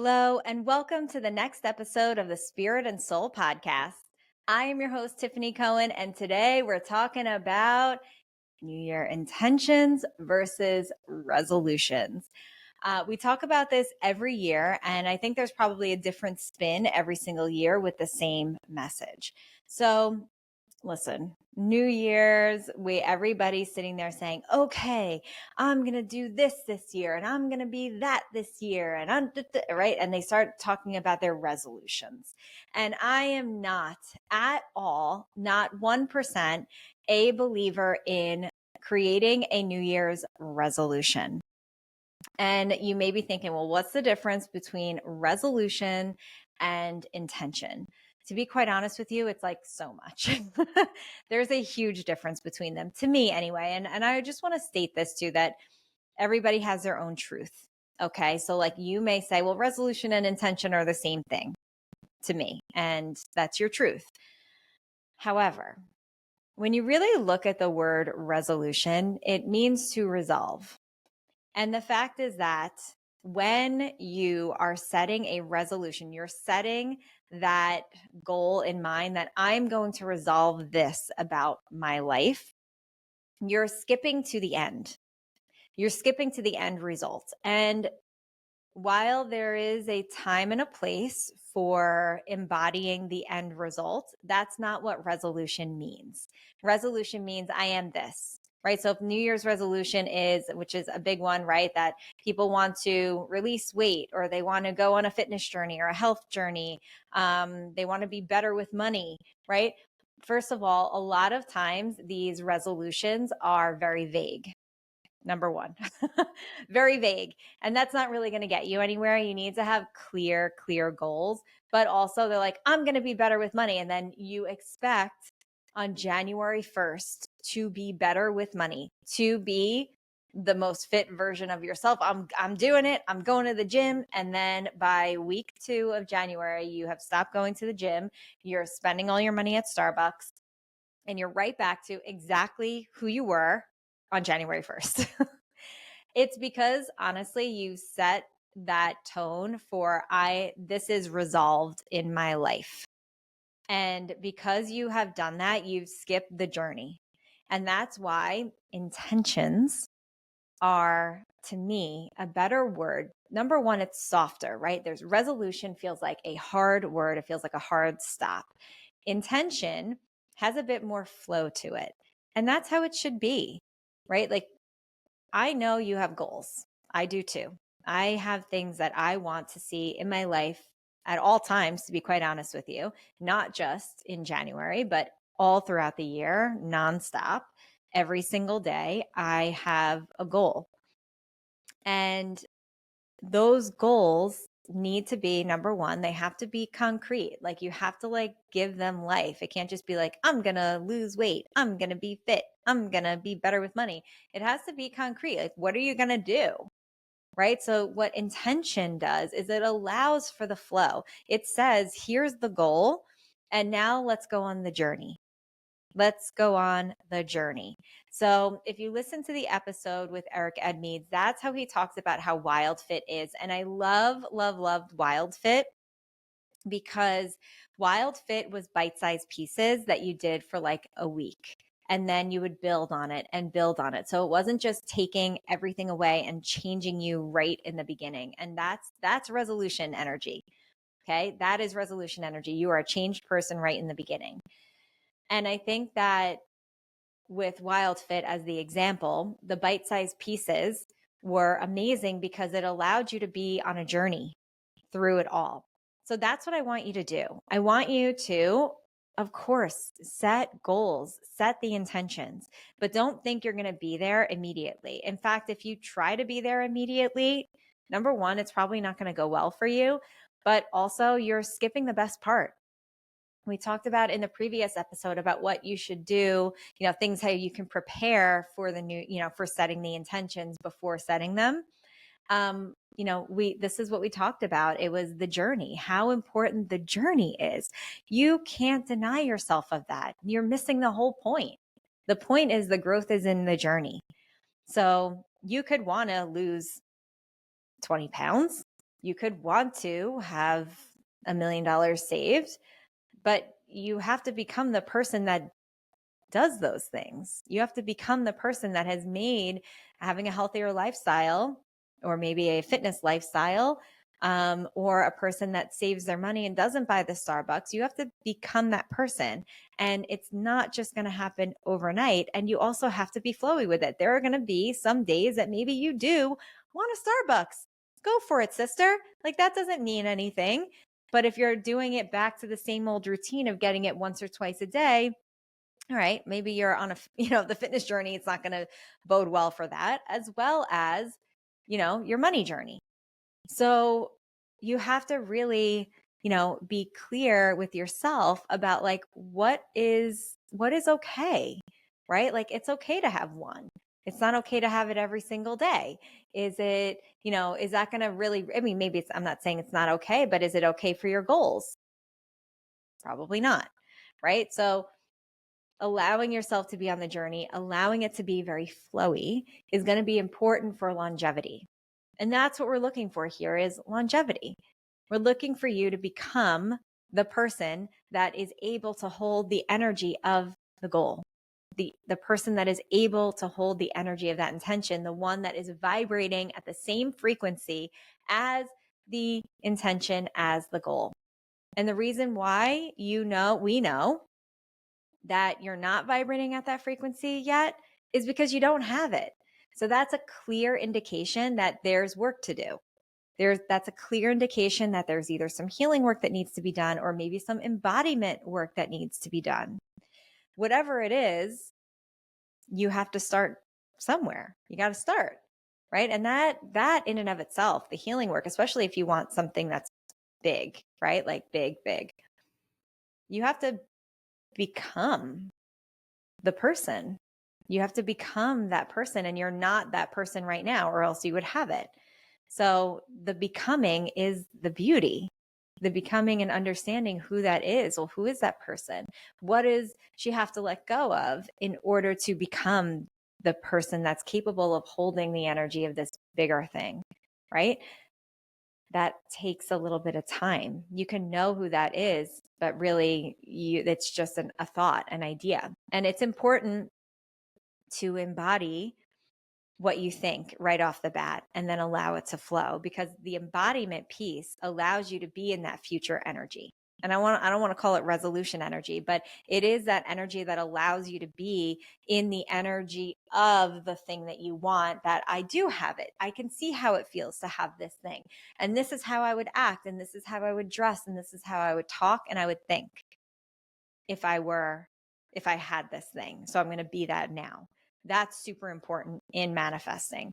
Hello, and welcome to the next episode of the Spirit and Soul podcast. I am your host, Tiffany Cohen, and today we're talking about New Year intentions versus resolutions. We talk about this every year, and I think there's probably a different spin every single year with the same message. So, listen, New Year's, everybody's sitting there saying, "Okay, I'm going to do this year and I'm going to be that this year." And right, and they start talking about their resolutions. And I am not at all, not 1% a believer in creating a New Year's resolution. And you may be thinking, well, what's the difference between resolution and intention? To be quite honest with you, it's like so much. There's a huge difference between them, to me anyway. And I just want to state this too, that everybody has their own truth. Okay. So, like, you may say, well, resolution and intention are the same thing to me, and that's your truth. However, when you really look at the word resolution, it means to resolve. And the fact is that when you are setting a resolution, you're setting that goal in mind that I'm going to resolve this about my life. You're skipping to the end. You're skipping to the end result. And while there is a time and a place for embodying the end result, that's not what resolution means. Resolution means I am this, right? So if New Year's resolution is, which is a big one, right? That people want to release weight, or they want to go on a fitness journey or a health journey. They want to be better with money, right? First of all, a lot of times these resolutions are very vague. Number one, very vague. And that's not really going to get you anywhere. You need to have clear goals. But also, they're like, I'm going to be better with money. And then you expect on January 1st to be better with money, to be the most fit version of yourself. I'm doing it. I'm going to the gym. And then by week 2 of January, you have stopped going to the gym. You're spending all your money at Starbucks, and you're right back to exactly who you were on January 1st. It's because, honestly, you set that tone for this is resolved in my life. And because you have done that, you've skipped the journey. And that's why intentions are, to me, a better word. Number one, it's softer, right? There's resolution feels like a hard word. It feels like a hard stop. Intention has a bit more flow to it. And that's how it should be, right? Like, I know you have goals. I do too. I have things that I want to see in my life at all times, to be quite honest with you, not just in January, but all throughout the year, nonstop. Every single day, I have a goal. And those goals need to be, number one, they have to be concrete. Like, you have to give them life. It can't just be like, I'm going to lose weight. I'm going to be fit. I'm going to be better with money. It has to be concrete. Like, what are you going to do? Right? So what intention does is it allows for the flow. It says, here's the goal, and now let's go on the journey. Let's go on the journey. So if you listen to the episode with Eric Edmeades, that's how he talks about how Wild Fit is. And I loved Wild Fit, because Wild Fit was bite-sized pieces that you did for like a week. And then you would build on it and build on it. So it wasn't just taking everything away and changing you right in the beginning. And that's resolution energy. Okay. That is resolution energy. You are a changed person right in the beginning. And I think that with Wild Fit as the example, the bite-sized pieces were amazing because it allowed you to be on a journey through it all. So that's what I want you to do. I want you to, of course, set goals, set the intentions, but don't think you're going to be there immediately. In fact, if you try to be there immediately, number one, it's probably not going to go well for you, but also you're skipping the best part. We talked about in the previous episode about what you should do, things how you can prepare for the new, for setting the intentions before setting them. This is what we talked about. It was the journey, how important the journey is. You can't deny yourself of that. You're missing the whole point. The point is the growth is in the journey. So you could want to lose 20 pounds. You could want to have $1 million saved, but you have to become the person that does those things. You have to become the person that has made having a healthier lifestyle, or maybe a fitness lifestyle, or a person that saves their money and doesn't buy the Starbucks. You have to become that person. And it's not just going to happen overnight. And you also have to be flowy with it. There are going to be some days that maybe you do want a Starbucks. Go for it, sister. Like, that doesn't mean anything. But if you're doing it back to the same old routine of getting it once or twice a day, all right, maybe you're on the fitness journey. It's not going to bode well for that, as well as, your money journey. So you have to really, be clear with yourself about like, what is okay, right? Like, it's okay to have one. It's not okay to have it every single day. Is it, is that going to really, I mean, maybe I'm not saying it's not okay, but is it okay for your goals? Probably not. Right. So allowing yourself to be on the journey, allowing it to be very flowy is going to be important for longevity. And that's what we're looking for here is longevity. We're looking for you to become the person that is able to hold the energy of the goal, the person that is able to hold the energy of that intention, the one that is vibrating at the same frequency as the intention, as the goal. And the reason why we know that you're not vibrating at that frequency yet is because you don't have it. So that's a clear indication that there's work to do. That's a clear indication that there's either some healing work that needs to be done or maybe some embodiment work that needs to be done. Whatever it is, you have to start somewhere. You got to start, right? And that in and of itself, the healing work, especially if you want something that's big, right? Like big, you have to become the person. You have to become that person, and you're not that person right now, or else you would have it. So the becoming is the beauty, the becoming and understanding who that is. Well, who is that person? What does she have to let go of in order to become the person that's capable of holding the energy of this bigger thing, right? That takes a little bit of time. You can know who that is, but really it's just a thought, an idea. And it's important to embody what you think right off the bat and then allow it to flow, because the embodiment piece allows you to be in that future energy. And I don't want to call it resolution energy, but it is that energy that allows you to be in the energy of the thing that you want, that I do have it. I can see how it feels to have this thing. And this is how I would act. And this is how I would dress. And this is how I would talk. And I would think if I had this thing. So I'm going to be that now. That's super important in manifesting.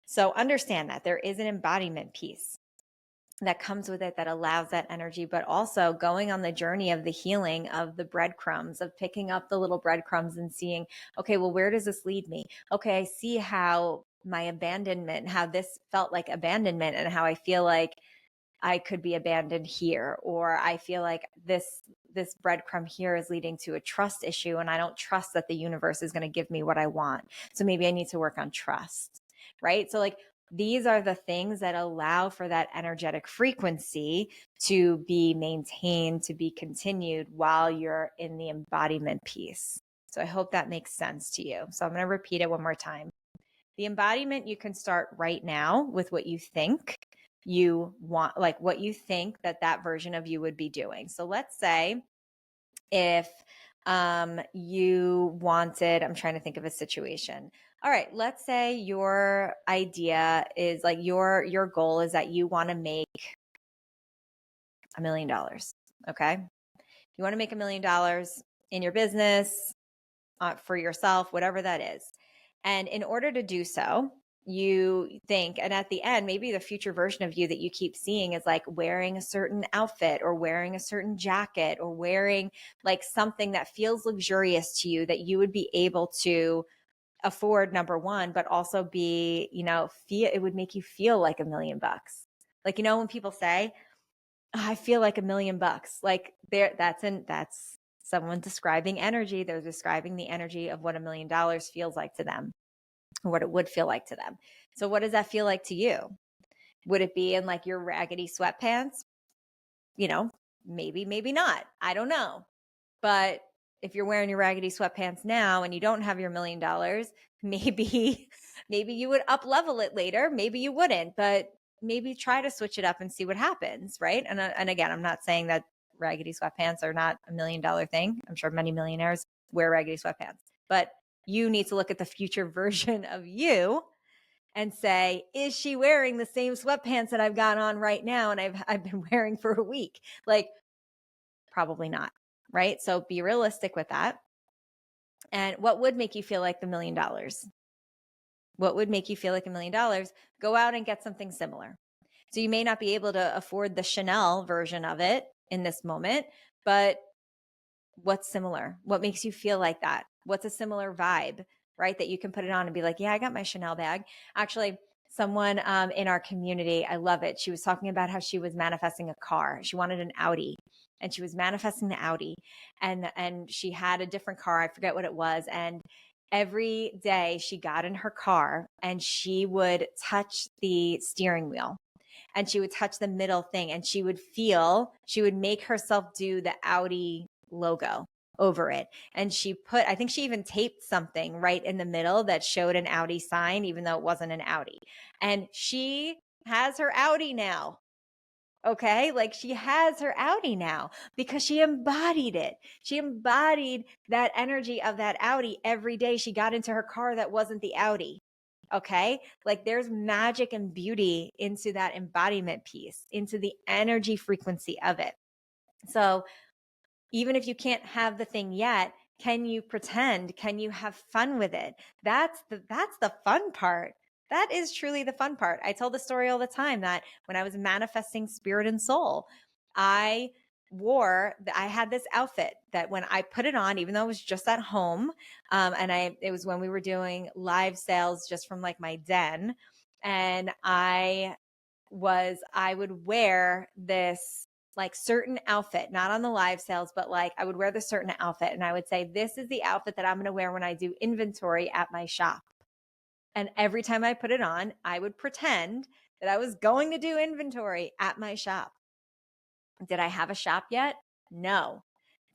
So understand that there is an embodiment piece that comes with it that allows that energy, but also going on the journey of the healing of the breadcrumbs, of picking up the little breadcrumbs and seeing, okay, well, where does this lead me? Okay, I see how my abandonment, how this felt like abandonment, and how I feel like I could be abandoned here, or I feel like this breadcrumb here is leading to a trust issue, and I don't trust that the universe is going to give me what I want. So maybe I need to work on trust, right? So like, these are the things that allow for that energetic frequency to be maintained, to be continued while you're in the embodiment piece. So I hope that makes sense to you. So I'm going to repeat it one more time. The embodiment, you can start right now with what you think you want, like what you think that version of you would be doing. So let's say if you wanted, I'm trying to think of a situation. All right, let's say your idea is like your goal is that you want to make $1 million. Okay. You want to make $1 million in your business, for yourself, whatever that is. And in order to do so, you think, and at the end, maybe the future version of you that you keep seeing is like wearing a certain outfit or wearing a certain jacket or wearing like something that feels luxurious to you, that you would be able to afford, number one, but also be, it would make you feel like $1 million. Like, when people say, oh, I feel like $1 million, like that's someone describing energy. They're describing the energy of what $1 million feels like to them, or what it would feel like to them. So what does that feel like to you? Would it be in like your raggedy sweatpants? You know, maybe, maybe not. I don't know. But if you're wearing your raggedy sweatpants now and you don't have your $1 million, maybe maybe you would up level it later, maybe you wouldn't, but maybe try to switch it up and see what happens, right? And again, I'm not saying that raggedy sweatpants are not $1 million thing. I'm sure many millionaires wear raggedy sweatpants, but you need to look at the future version of you and say, is she wearing the same sweatpants that I've got on right now and I've been wearing for a week? Like, probably not, right? So be realistic with that. And what would make you feel like the $1 million? What would make you feel like $1 million? Go out and get something similar. So you may not be able to afford the Chanel version of it in this moment, but what's similar? What makes you feel like that? What's a similar vibe, right? That you can put it on and be like, yeah, I got my Chanel bag. Actually, someone in our community, I love it. She was talking about how she was manifesting a car. She wanted an Audi and she was manifesting the Audi and she had a different car. I forget what it was. And every day she got in her car and she would touch the steering wheel and she would touch the middle thing and she would make herself do the Audi logo over it. And I think she even taped something right in the middle that showed an Audi sign, even though it wasn't an Audi. And she has her Audi now. Okay. Like she has her Audi now because she embodied it. She embodied that energy of that Audi every day she got into her car that wasn't the Audi. Okay. Like there's magic and beauty into that embodiment piece, into the energy frequency of it. So even if you can't have the thing yet, can you pretend? Can you have fun with it? That's the fun part. That is truly the fun part. I tell the story all the time that when I was manifesting spirit and soul, I had this outfit that when I put it on, even though it was just at home, it was when we were doing live sales just from like my den, and I would wear this like certain outfit, not on the live sales, but like I would wear the certain outfit and I would say, this is the outfit that I'm going to wear when I do inventory at my shop. And every time I put it on, I would pretend that I was going to do inventory at my shop. Did I have a shop yet? No.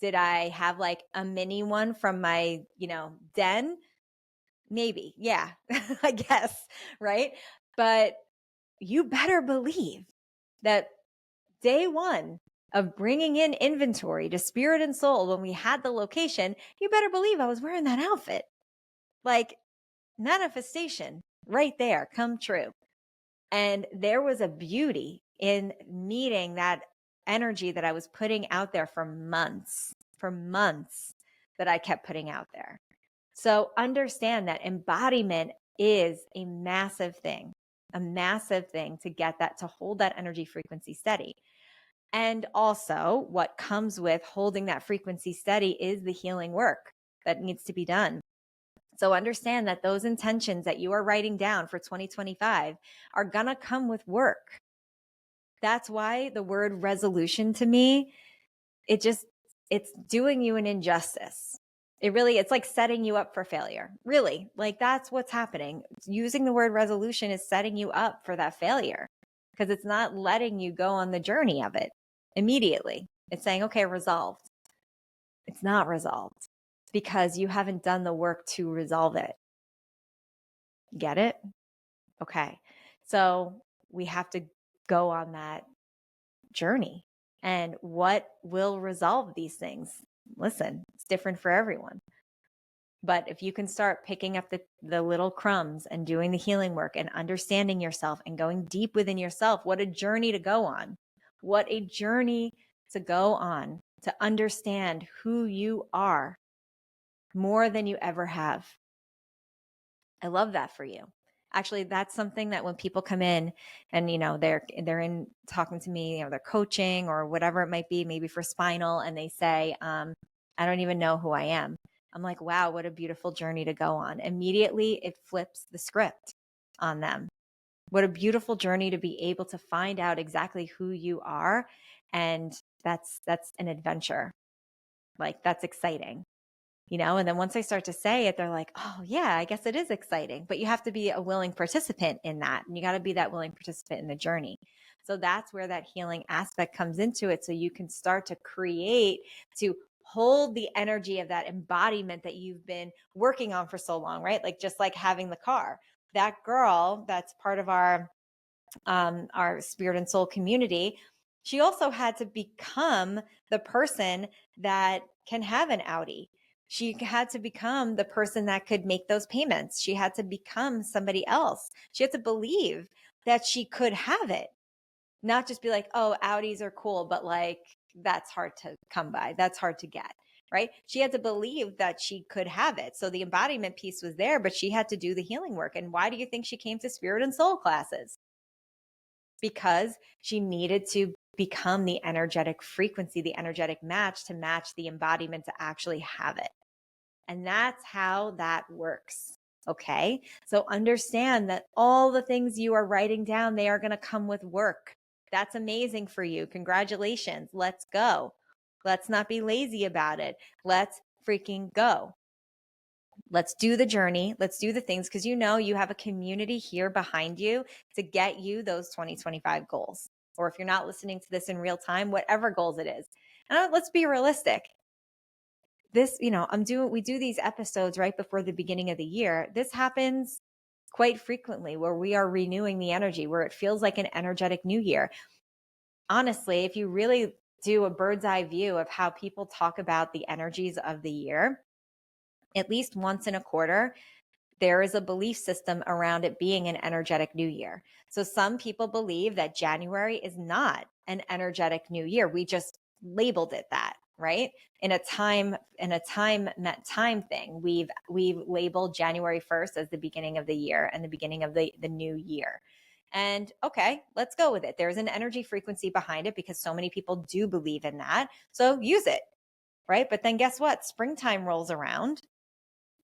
Did I have like a mini one from my, den? Maybe. Yeah, I guess. Right. But you better believe that day one of bringing in inventory to spirit and soul, when we had the location, you better believe I was wearing that outfit. Like manifestation right there, come true. And there was a beauty in meeting that energy that I was putting out there for months that I kept putting out there. So understand that embodiment is a massive thing to get that, to hold that energy frequency steady. And also, what comes with holding that frequency steady is the healing work that needs to be done. So understand that those intentions that you are writing down for 2025 are going to come with work. That's why the word resolution to me, it's doing you an injustice. It's like setting you up for failure. Really, like that's what's happening. Using the word resolution is setting you up for that failure because it's not letting you go on the journey of it immediately. It's saying, okay, resolved. It's not resolved because you haven't done the work to resolve it. Get it? Okay. So we have to go on that journey. And what will resolve these things? Listen, it's different for everyone. But if you can start picking up the little crumbs and doing the healing work and understanding yourself and going deep within yourself, what a journey to go on. What a journey to go on to understand who you are more than you ever have. I love that for you. Actually, that's something that when people come in and, they're in talking to me, they're coaching or whatever it might be, maybe for spinal, and they say, I don't even know who I am. I'm like, wow, what a beautiful journey to go on. Immediately, it flips the script on them. What a beautiful journey to be able to find out exactly who you are. And that's an adventure. Like, that's exciting. And then once I start to say it, they're like, oh yeah, I guess it is exciting. But you have to be a willing participant in that. And you got to be that willing participant in the journey. So that's where that healing aspect comes into it. So you can start to create, to hold the energy of that embodiment that you've been working on for so long, right? Like just like having the car. That girl that's part of our spirit and soul community, she also had to become the person that can have an Audi. She had to become the person that could make those payments. She had to become somebody else. She had to believe that she could have it, not just be like, oh, Audis are cool, but like that's hard to come by. That's hard to get, right? She had to believe that she could have it. So the embodiment piece was there, but she had to do the healing work. And why do you think she came to spirit and soul classes? Because she needed to become the energetic frequency, the energetic match to match the embodiment to actually have it. And that's how that works. Okay. So understand that all the things you are writing down, they are going to come with work. That's amazing for you. Congratulations. Let's go. Let's not be lazy about it. Let's freaking go. Let's do the journey. Let's do the things because you have a community here behind you to get you those 2025 goals. Or if you're not listening to this in real time, whatever goals it is. And let's be realistic. We do these episodes right before the beginning of the year. This happens quite frequently where we are renewing the energy, where it feels like an energetic new year. Honestly, if you really do a bird's eye view of how people talk about the energies of the year, at least once in a quarter, there is a belief system around it being an energetic new year. So some people believe that January is not an energetic new year. We just labeled it that, right? In a time thing. We've labeled January 1st as the beginning of the year and the beginning of the new year. And okay, let's go with it. There's an energy frequency behind it because so many people do believe in that. So use it, right? But then guess what? Springtime rolls around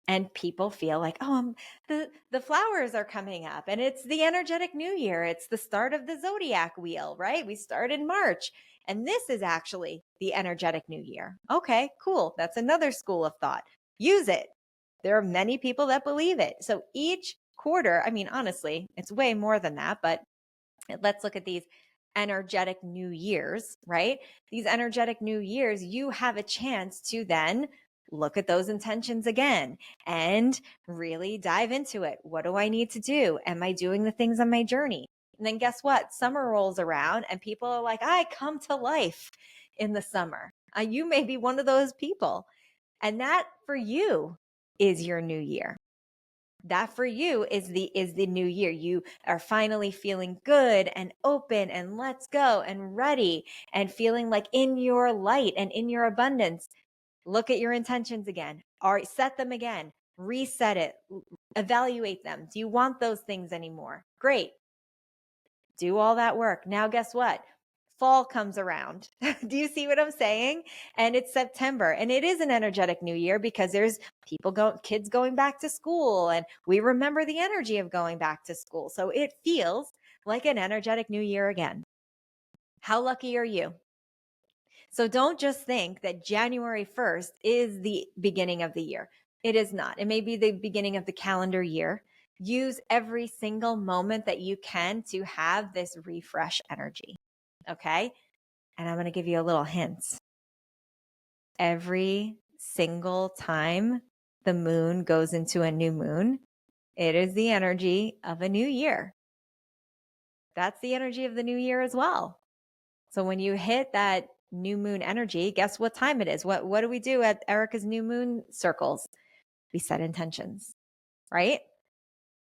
and people feel like, oh, the flowers are coming up and it's the energetic new year. It's the start of the zodiac wheel, right? We start in March and this is actually the energetic new year. Okay, cool. That's another school of thought. Use it. There are many people that believe it. So each quarter, I mean, honestly, it's way more than that, but let's look at these energetic new years, right? These energetic new years, you have a chance to then look at those intentions again and really dive into it. What do I need to do? Am I doing the things on my journey? And then guess what? Summer rolls around and people are like, I come to life in the summer. You may be one of those people. And that for you is your new year. That for you is the new year. You are finally feeling good and open and let's go and ready and feeling like in your light and in your abundance. Look at your intentions again. All right, set them again. Reset it. Evaluate them. Do you want those things anymore? Great. Do all that work. Now guess what? Fall comes around. Do you see what I'm saying? And it's September and it is an energetic new year because there's kids going back to school and we remember the energy of going back to school. So it feels like an energetic new year again. How lucky are you? So don't just think that January 1st is the beginning of the year. It is not. It may be the beginning of the calendar year. Use every single moment that you can to have this refresh energy. Okay. And I'm going to give you a little hint. Every single time the moon goes into a new moon, it is the energy of a new year. That's the energy of the new year as well. So when you hit that new moon energy, guess what time it is? What do we do at Erica's new moon circles? We set intentions, right?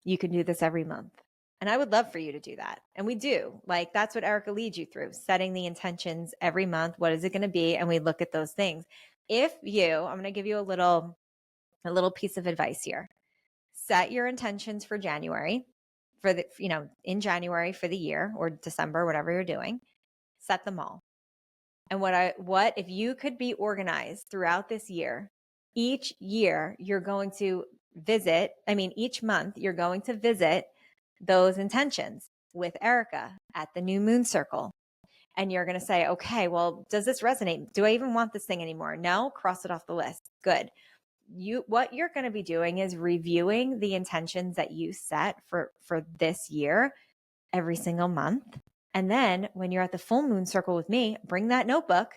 You can do this every month. And I would love for you to do that. And we do. Like that's what Erica leads you through, setting the intentions every month. What is it going to be? And we look at those things. I'm going to give you a little piece of advice here. Set your intentions for January in January for the year or December, whatever you're doing, set them all. And what if you could be organized throughout this year, each year you're going to each month you're going to visit those intentions with Erica at the new moon circle. And you're going to say, okay, well, does this resonate? Do I even want this thing anymore? No, cross it off the list. Good. what you're going to be doing is reviewing the intentions that you set for this year every single month. And then when you're at the full moon circle with me, bring that notebook.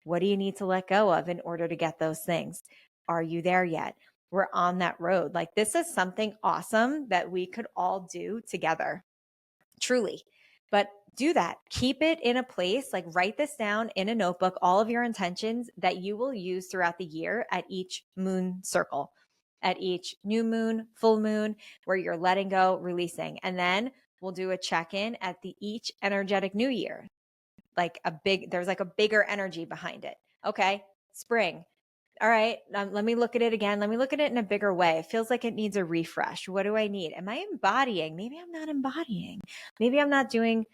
What do you need to let go of in order to get those things? Are you there yet? We're on that road. Like, this is something awesome that we could all do together, truly. But do that. Keep it in a place, like write this down in a notebook, all of your intentions that you will use throughout the year at each moon circle, at each new moon, full moon, where you're letting go, releasing. And then we'll do a check-in at the each energetic new year. There's like a bigger energy behind it. Okay. Spring. All right, let me look at it again. Let me look at it in a bigger way. It feels like it needs a refresh. What do I need? Am I embodying? Maybe I'm not embodying. Maybe I'm not doing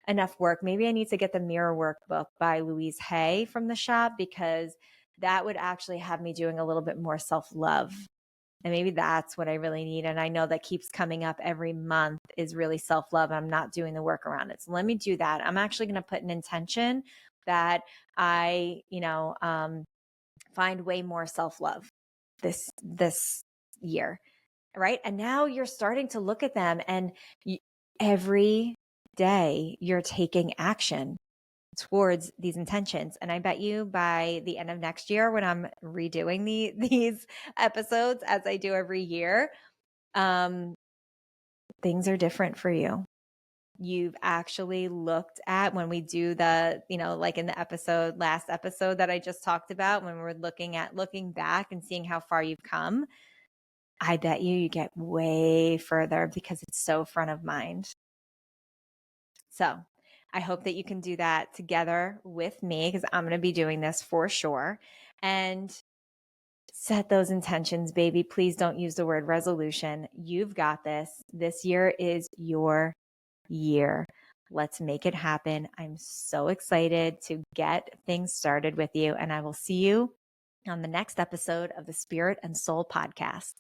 enough work. Maybe I need to get the Mirror Workbook by Louise Hay from the shop, because that would actually have me doing a little bit more self-love. And maybe that's what I really need. And I know that keeps coming up every month is really self-love. I'm not doing the work around it. So let me do that. I'm actually going to put an intention that I, find way more self-love this year, right? And now you're starting to look at them, and every day you're taking action towards these intentions. And I bet you by the end of next year, when I'm redoing these episodes as I do every year, things are different for you. You've actually looked at, when we do the, like in the last episode that I just talked about, when we're looking back and seeing how far you've come, I bet you get way further because it's so front of mind. So I hope that you can do that together with me, because I'm going to be doing this for sure. And set those intentions, baby. Please don't use the word resolution. You've got this. This year is your year. Let's make it happen. I'm so excited to get things started with you, and I will see you on the next episode of the Spirit and Soul Podcast.